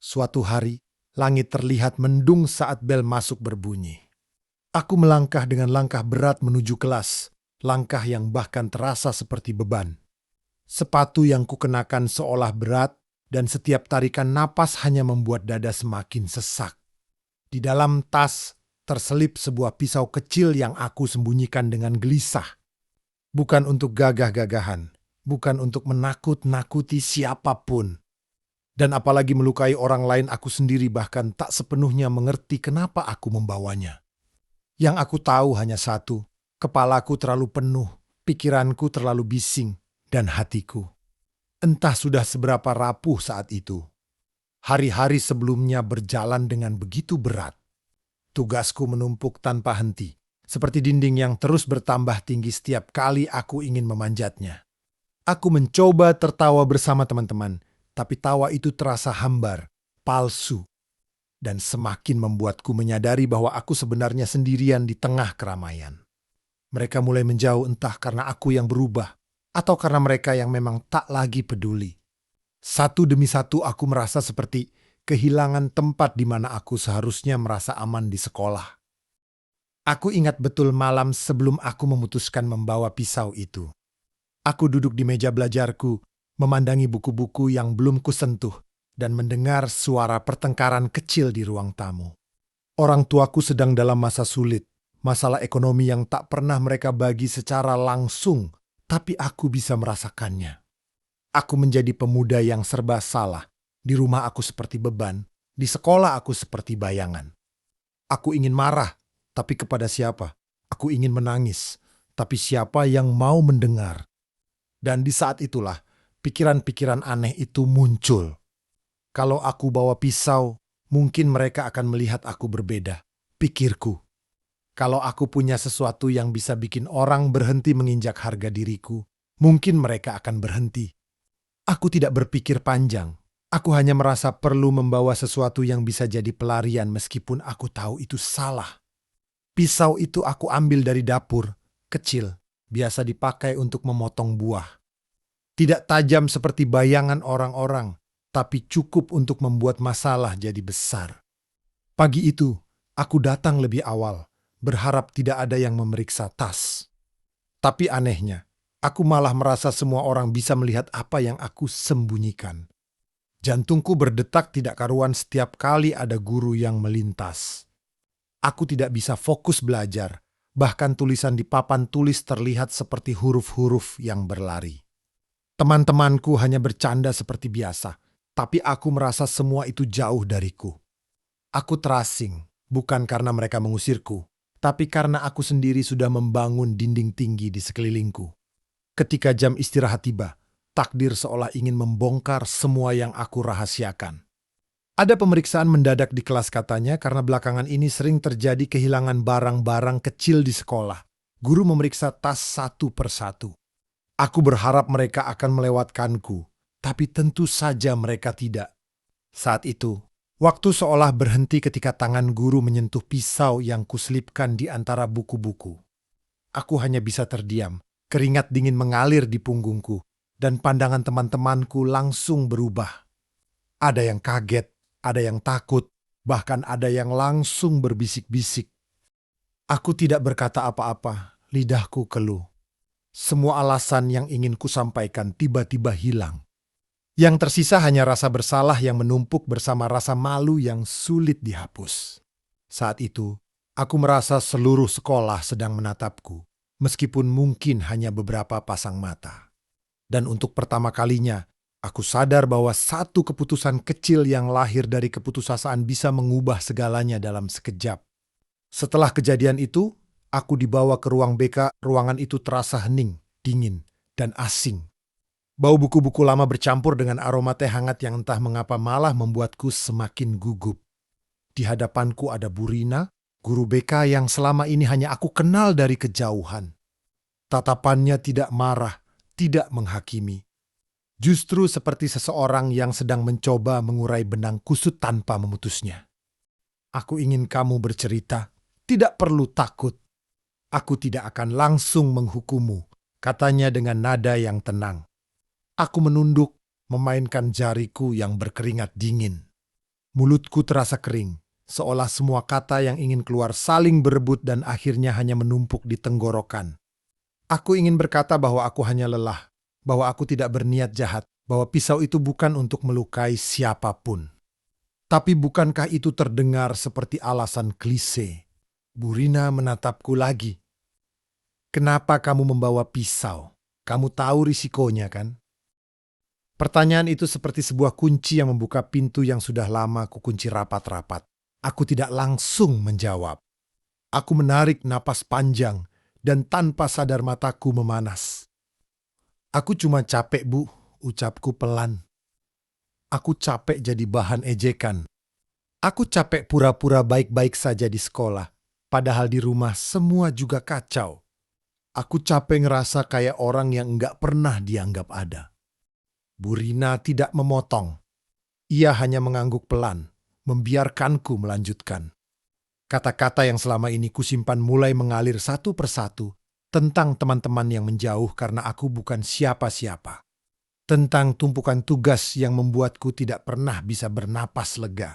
Suatu hari, langit terlihat mendung saat bel masuk berbunyi. Aku melangkah dengan langkah berat menuju kelas, langkah yang bahkan terasa seperti beban. Sepatu yang kukenakan seolah berat, dan setiap tarikan napas hanya membuat dada semakin sesak. Di dalam tas, terselip sebuah pisau kecil yang aku sembunyikan dengan gelisah. Bukan untuk gagah-gagahan, bukan untuk menakut-nakuti siapapun. Dan apalagi melukai orang lain, aku sendiri bahkan tak sepenuhnya mengerti kenapa aku membawanya. Yang aku tahu hanya satu, kepalaku terlalu penuh, pikiranku terlalu bising, dan hatiku. Entah sudah seberapa rapuh saat itu. Hari-hari sebelumnya berjalan dengan begitu berat. Tugasku menumpuk tanpa henti, seperti dinding yang terus bertambah tinggi setiap kali aku ingin memanjatnya. Aku mencoba tertawa bersama teman-teman, tapi tawa itu terasa hambar, palsu, dan semakin membuatku menyadari bahwa aku sebenarnya sendirian di tengah keramaian. Mereka mulai menjauh entah karena aku yang berubah, atau karena mereka yang memang tak lagi peduli. Satu demi satu aku merasa seperti kehilangan tempat di mana aku seharusnya merasa aman di sekolah. Aku ingat betul malam sebelum aku memutuskan membawa pisau itu. Aku duduk di meja belajarku, memandangi buku-buku yang belum kusentuh, dan mendengar suara pertengkaran kecil di ruang tamu. Orang tuaku sedang dalam masa sulit, masalah ekonomi yang tak pernah mereka bagi secara langsung, tapi aku bisa merasakannya. Aku menjadi pemuda yang serba salah. Di rumah aku seperti beban, di sekolah aku seperti bayangan. Aku ingin marah, tapi kepada siapa? Aku ingin menangis, tapi siapa yang mau mendengar? Dan di saat itulah, pikiran-pikiran aneh itu muncul. Kalau aku bawa pisau, mungkin mereka akan melihat aku berbeda. Pikirku. Kalau aku punya sesuatu yang bisa bikin orang berhenti menginjak harga diriku, mungkin mereka akan berhenti. Aku tidak berpikir panjang. Aku hanya merasa perlu membawa sesuatu yang bisa jadi pelarian meskipun aku tahu itu salah. Pisau itu aku ambil dari dapur, kecil, biasa dipakai untuk memotong buah. Tidak tajam seperti bayangan orang-orang, tapi cukup untuk membuat masalah jadi besar. Pagi itu, aku datang lebih awal, berharap tidak ada yang memeriksa tas. Tapi anehnya, aku malah merasa semua orang bisa melihat apa yang aku sembunyikan. Jantungku berdetak tidak karuan setiap kali ada guru yang melintas. Aku tidak bisa fokus belajar, bahkan tulisan di papan tulis terlihat seperti huruf-huruf yang berlari. Teman-temanku hanya bercanda seperti biasa, tapi aku merasa semua itu jauh dariku. Aku terasing, bukan karena mereka mengusirku, tapi karena aku sendiri sudah membangun dinding tinggi di sekelilingku. Ketika jam istirahat tiba, takdir seolah ingin membongkar semua yang aku rahasiakan. Ada pemeriksaan mendadak di kelas katanya karena belakangan ini sering terjadi kehilangan barang-barang kecil di sekolah. Guru memeriksa tas satu persatu. Aku berharap mereka akan melewatkanku, tapi tentu saja mereka tidak. Saat itu, waktu seolah berhenti ketika tangan guru menyentuh pisau yang kuselipkan di antara buku-buku. Aku hanya bisa terdiam, keringat dingin mengalir di punggungku, dan pandangan teman-temanku langsung berubah. Ada yang kaget, ada yang takut, bahkan ada yang langsung berbisik-bisik. Aku tidak berkata apa-apa, lidahku keluh. Semua alasan yang ingin kusampaikan tiba-tiba hilang. Yang tersisa hanya rasa bersalah yang menumpuk bersama rasa malu yang sulit dihapus. Saat itu, aku merasa seluruh sekolah sedang menatapku, meskipun mungkin hanya beberapa pasang mata. Dan untuk pertama kalinya, aku sadar bahwa satu keputusan kecil yang lahir dari keputusasaan bisa mengubah segalanya dalam sekejap. Setelah kejadian itu, aku dibawa ke ruang BK. Ruangan itu terasa hening, dingin, dan asing. Bau buku-buku lama bercampur dengan aroma teh hangat yang entah mengapa malah membuatku semakin gugup. Di hadapanku ada Burina, guru BK yang selama ini hanya aku kenal dari kejauhan. Tatapannya tidak marah, tidak menghakimi. Justru seperti seseorang yang sedang mencoba mengurai benang kusut tanpa memutusnya. Aku ingin kamu bercerita, tidak perlu takut. Aku tidak akan langsung menghukummu, katanya dengan nada yang tenang. Aku menunduk, memainkan jariku yang berkeringat dingin. Mulutku terasa kering, seolah semua kata yang ingin keluar saling berebut dan akhirnya hanya menumpuk di tenggorokan. Aku ingin berkata bahwa aku hanya lelah, bahwa aku tidak berniat jahat, bahwa pisau itu bukan untuk melukai siapapun. Tapi bukankah itu terdengar seperti alasan klise? Burina menatapku lagi. Kenapa kamu membawa pisau? Kamu tahu risikonya, kan? Pertanyaan itu seperti sebuah kunci yang membuka pintu yang sudah lama kukunci rapat-rapat. Aku tidak langsung menjawab. Aku menarik napas panjang dan tanpa sadar mataku memanas. Aku cuma capek, Bu, ucapku pelan. Aku capek jadi bahan ejekan. Aku capek pura-pura baik-baik saja di sekolah, padahal di rumah semua juga kacau. Aku capek ngerasa kayak orang yang nggak pernah dianggap ada. Burina tidak memotong. Ia hanya mengangguk pelan, membiarkanku melanjutkan. Kata-kata yang selama ini kusimpan mulai mengalir satu persatu tentang teman-teman yang menjauh karena aku bukan siapa-siapa. Tentang tumpukan tugas yang membuatku tidak pernah bisa bernapas lega.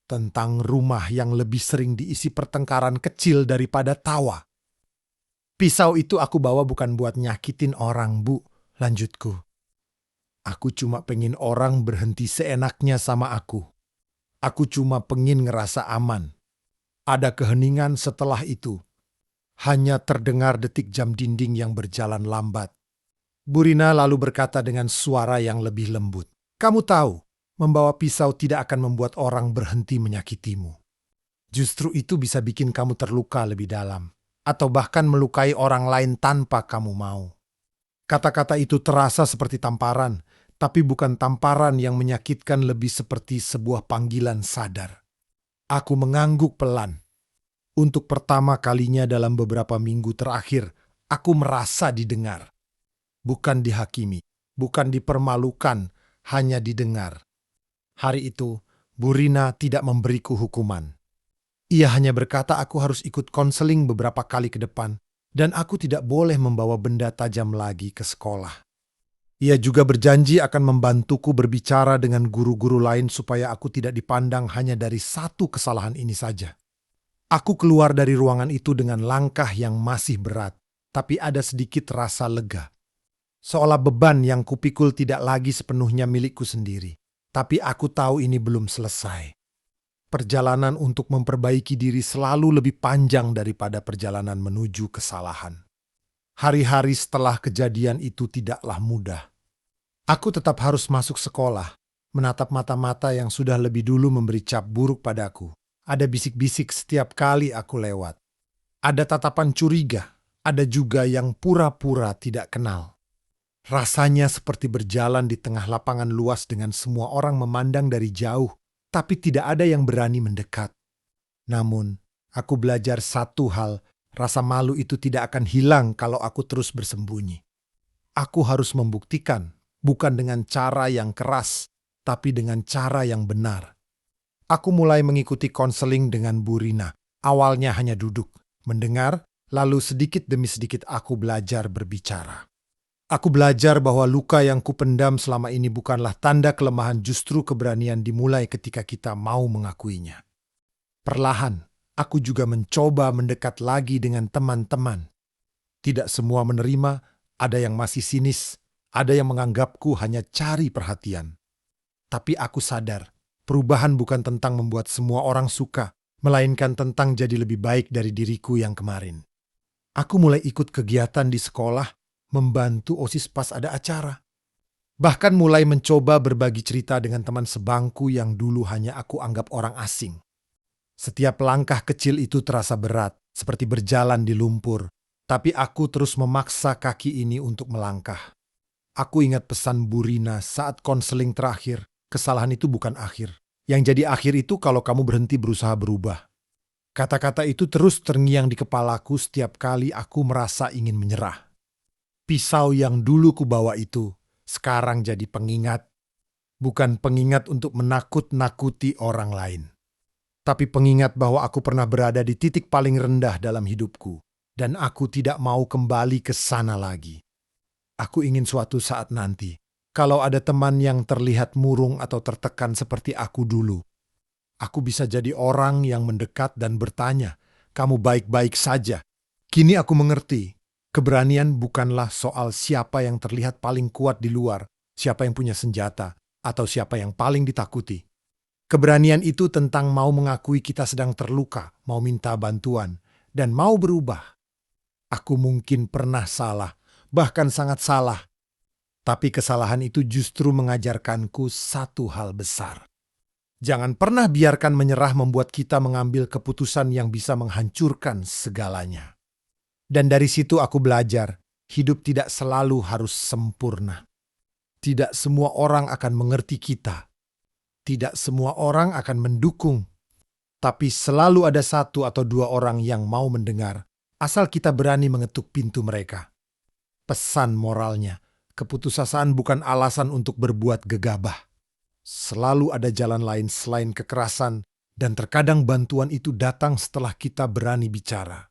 Tentang rumah yang lebih sering diisi pertengkaran kecil daripada tawa. Pisau itu aku bawa bukan buat nyakitin orang, Bu, lanjutku. Aku cuma pengen orang berhenti seenaknya sama aku. Aku cuma pengen ngerasa aman. Ada keheningan setelah itu. Hanya terdengar detik jam dinding yang berjalan lambat. Burina lalu berkata dengan suara yang lebih lembut. Kamu tahu, membawa pisau tidak akan membuat orang berhenti menyakitimu. Justru itu bisa bikin kamu terluka lebih dalam. Atau bahkan melukai orang lain tanpa kamu mau. Kata-kata itu terasa seperti tamparan, tapi bukan tamparan yang menyakitkan, lebih seperti sebuah panggilan sadar. Aku mengangguk pelan. Untuk pertama kalinya dalam beberapa minggu terakhir, aku merasa didengar. Bukan dihakimi, bukan dipermalukan, hanya didengar. Hari itu, Burina tidak memberiku hukuman. Ia hanya berkata aku harus ikut konseling beberapa kali ke depan, dan aku tidak boleh membawa benda tajam lagi ke sekolah. Ia juga berjanji akan membantuku berbicara dengan guru-guru lain supaya aku tidak dipandang hanya dari satu kesalahan ini saja. Aku keluar dari ruangan itu dengan langkah yang masih berat, tapi ada sedikit rasa lega. Seolah beban yang kupikul tidak lagi sepenuhnya milikku sendiri. Tapi aku tahu ini belum selesai. Perjalanan untuk memperbaiki diri selalu lebih panjang daripada perjalanan menuju kesalahan. Hari-hari setelah kejadian itu tidaklah mudah. Aku tetap harus masuk sekolah, menatap mata-mata yang sudah lebih dulu memberi cap buruk padaku. Ada bisik-bisik setiap kali aku lewat. Ada tatapan curiga, ada juga yang pura-pura tidak kenal. Rasanya seperti berjalan di tengah lapangan luas dengan semua orang memandang dari jauh, tapi tidak ada yang berani mendekat. Namun, aku belajar satu hal, rasa malu itu tidak akan hilang kalau aku terus bersembunyi. Aku harus membuktikan, bukan dengan cara yang keras, tapi dengan cara yang benar. Aku mulai mengikuti konseling dengan Burina. Awalnya hanya duduk, mendengar, lalu sedikit demi sedikit aku belajar berbicara. Aku belajar bahwa luka yang kupendam selama ini bukanlah tanda kelemahan, justru keberanian dimulai ketika kita mau mengakuinya. Perlahan, aku juga mencoba mendekat lagi dengan teman-teman. Tidak semua menerima, ada yang masih sinis, ada yang menganggapku hanya cari perhatian. Tapi aku sadar, perubahan bukan tentang membuat semua orang suka, melainkan tentang jadi lebih baik dari diriku yang kemarin. Aku mulai ikut kegiatan di sekolah, membantu OSIS pas ada acara. Bahkan mulai mencoba berbagi cerita dengan teman sebangku yang dulu hanya aku anggap orang asing. Setiap langkah kecil itu terasa berat, seperti berjalan di lumpur. Tapi aku terus memaksa kaki ini untuk melangkah. Aku ingat pesan Burina saat konseling terakhir, kesalahan itu bukan akhir. Yang jadi akhir itu kalau kamu berhenti berusaha berubah. Kata-kata itu terus terngiang di kepalaku setiap kali aku merasa ingin menyerah. Pisau yang dulu kubawa itu sekarang jadi pengingat. Bukan pengingat untuk menakut-nakuti orang lain. Tapi pengingat bahwa aku pernah berada di titik paling rendah dalam hidupku. Dan aku tidak mau kembali ke sana lagi. Aku ingin suatu saat nanti, kalau ada teman yang terlihat murung atau tertekan seperti aku dulu, Aku bisa jadi orang yang mendekat dan bertanya, "Kamu baik-baik saja?" Kini aku mengerti, keberanian bukanlah soal siapa yang terlihat paling kuat di luar, siapa yang punya senjata, atau siapa yang paling ditakuti. Keberanian itu tentang mau mengakui kita sedang terluka, mau minta bantuan, dan mau berubah. Aku mungkin pernah salah, bahkan sangat salah. Tapi kesalahan itu justru mengajarkanku satu hal besar. Jangan pernah biarkan menyerah membuat kita mengambil keputusan yang bisa menghancurkan segalanya. Dan dari situ aku belajar, hidup tidak selalu harus sempurna. Tidak semua orang akan mengerti kita. Tidak semua orang akan mendukung. Tapi selalu ada satu atau dua orang yang mau mendengar, asal kita berani mengetuk pintu mereka. Pesan moralnya, keputusasaan bukan alasan untuk berbuat gegabah. Selalu ada jalan lain selain kekerasan, dan terkadang bantuan itu datang setelah kita berani bicara.